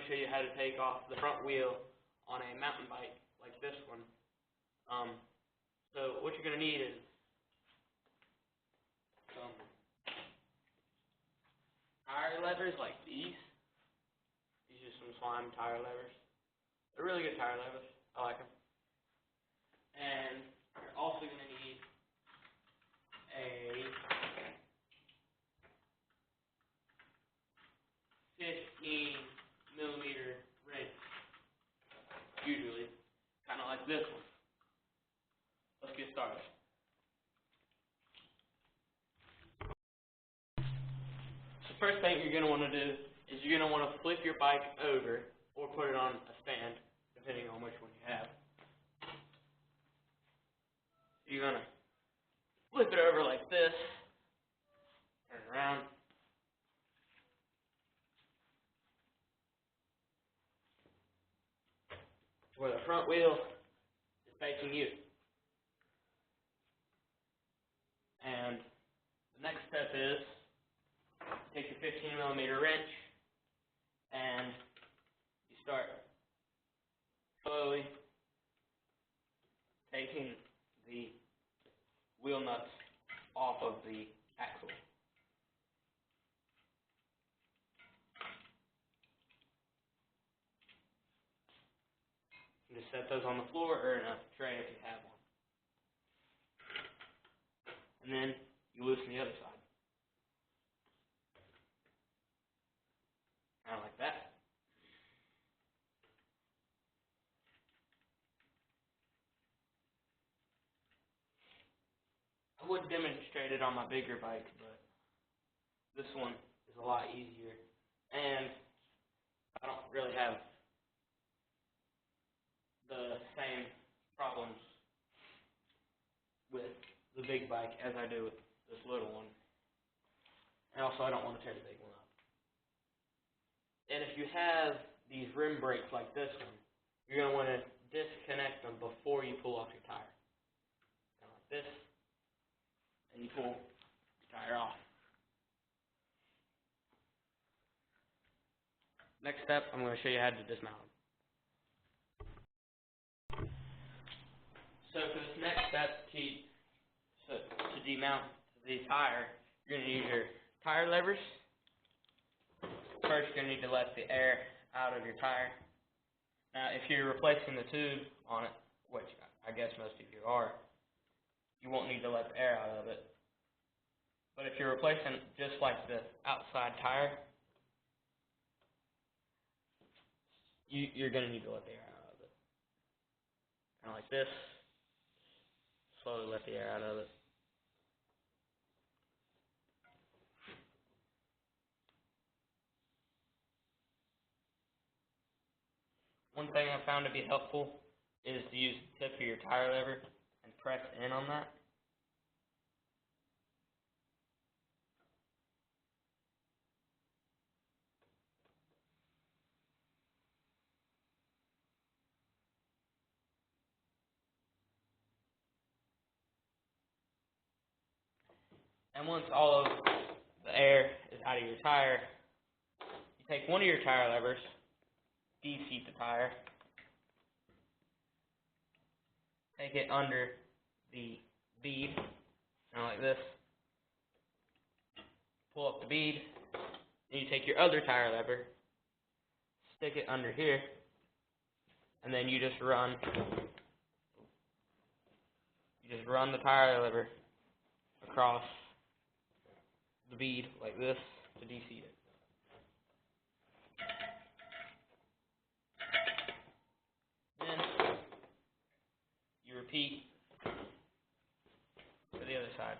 show you how to take off the front wheel on a mountain bike like this one. So what you're going to need is some tire levers like these. These are some slime tire levers. They're really good tire levers. I like them. And you're also going to need a 15mm wrench, usually, kind of like this one. Let's get started. So first thing you're going to want to do is you're going to want to flip your bike over or put it on a stand, depending on which one you have. You're going to flip it over like this, turn it around, where the front wheel is facing you. And the next step is take your 15mm wrench and you start slowly taking the wheel nuts off of the axle. You just set those on the floor or in a tray if you have one. And then you loosen the other side. Kind of like that. I would demonstrate it on my bigger bike, but this one is a lot easier. And I don't really have the same problems with the big bike as I do with this little one. And also I don't want to tear the big one up. And if you have these rim brakes like this one, you're going to want to disconnect them before you pull off your tire. Kind of like this. And you pull your tire off. Next step, I'm going to show you how to dismount them. So for this next step, to demount the tire, you're going to use your tire levers. First, you're going to need to let the air out of your tire. Now, if you're replacing the tube on it, which I guess most of you are, you won't need to let the air out of it. But if you're replacing just like the outside tire, you're going to need to let the air out of it. Kind of like this. Slowly let the air out of it. One thing I found to be helpful is to use the tip of your tire lever and press in on that. And once all of the air is out of your tire, you take one of your tire levers, de-seat the tire, take it under the bead, kind of like this, pull up the bead, and you take your other tire lever, stick it under here, and then you just run the tire lever across the bead like this to de-seat it. Then you repeat for the other side.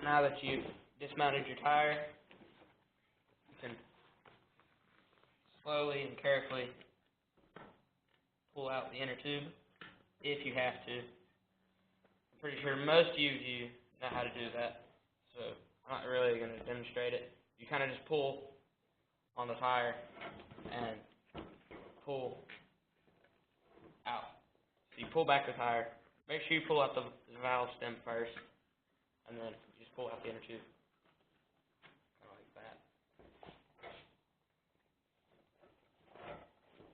Now that you've dismounted your tire, you can slowly and carefully pull out the inner tube if you have to. I'm pretty sure most of you know how to do that, so I'm not really going to demonstrate it. You kind of just pull on the tire and pull out. So you pull back the tire. Make sure you pull out the valve stem first, and then you just pull out the inner tube. Kind of like that.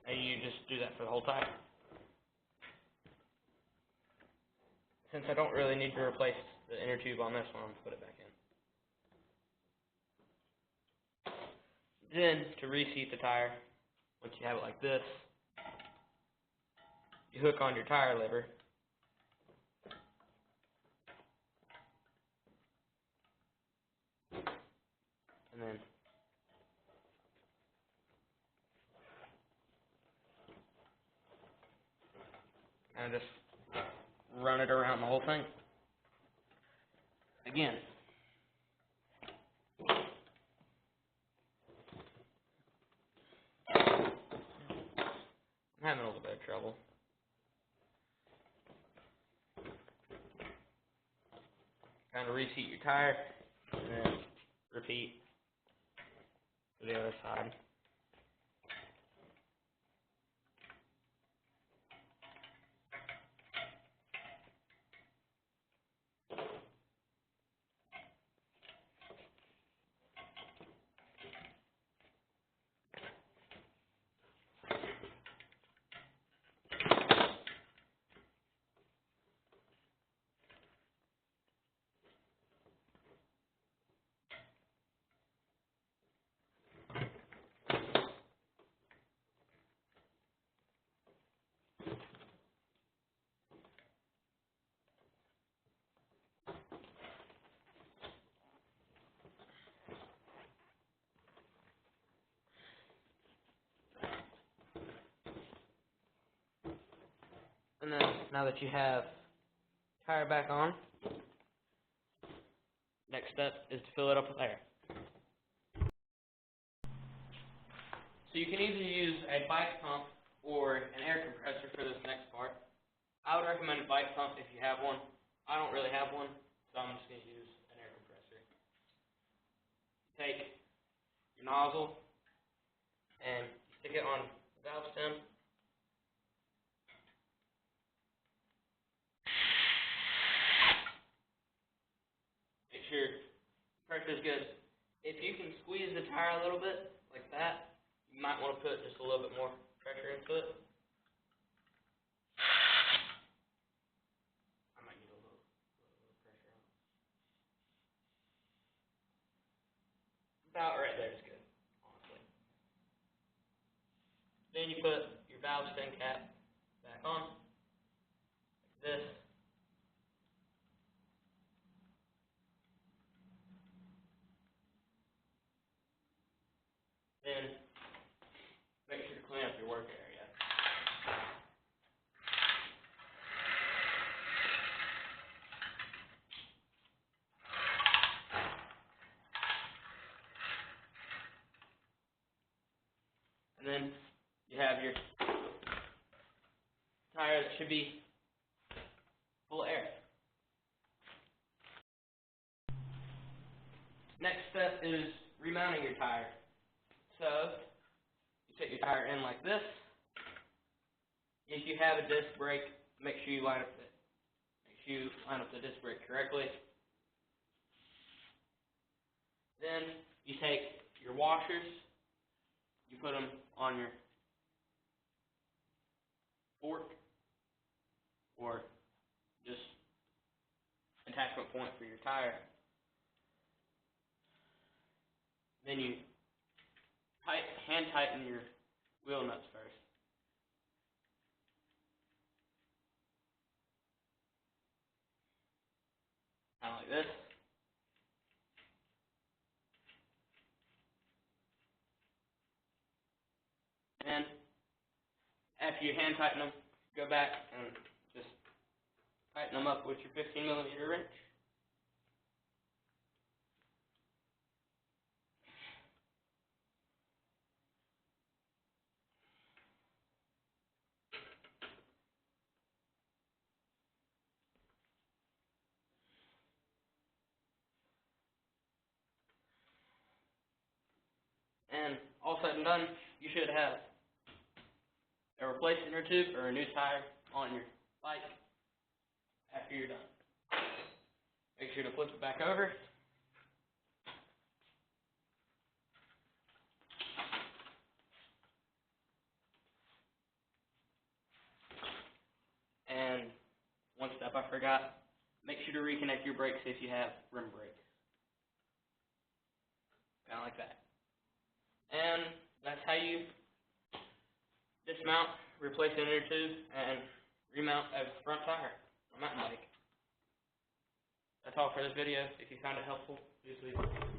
And you just do that for the whole tire. Since I don't really need to replace the inner tube on this one, I'm going to put it back in. Then, to reseat the tire, once you have it like this, you hook on your tire lever. And then kind of just run it around the whole thing. Again. I'm having a little bit of trouble. Kind of reseat your tire, and then repeat to the other side. And then, now that you have tire back on, next step is to fill it up with air. So you can either use a bike pump or an air compressor for this next part. I would recommend a bike pump if you have one. I don't really have one, so I'm just going to use an air compressor. Take your nozzle and stick it on the valve stem. Make sure pressure is good. If you can squeeze the tire a little bit, like that, you might want to put just a little bit more pressure into it. I might need a little pressure on it. About right there is good, honestly. Then you put your valve stem cap back on, like this. Then make sure to clean up your work area. And then you have your tire that should be full of air. Next step is remounting your tire. So you set your tire in like this. If you have a disc brake, make sure you line up the disc brake correctly. Then you take your washers, you put them on your fork or just attachment point for your tire. Then you hand tighten your wheel nuts first. Kind of like this. And after you hand tighten them, go back and just tighten them up with your 15mm wrench. all said and done, you should have a replaced inner tube or a new tire on your bike after you're done. Make sure to flip it back over. And one step I forgot, make sure to reconnect your brakes if you have rim brakes. Kind of like that. And that's how you dismount, replace an inner tube, and remount a front tire on a mountain bike. That's all for this video. If you found it helpful, please leave a like.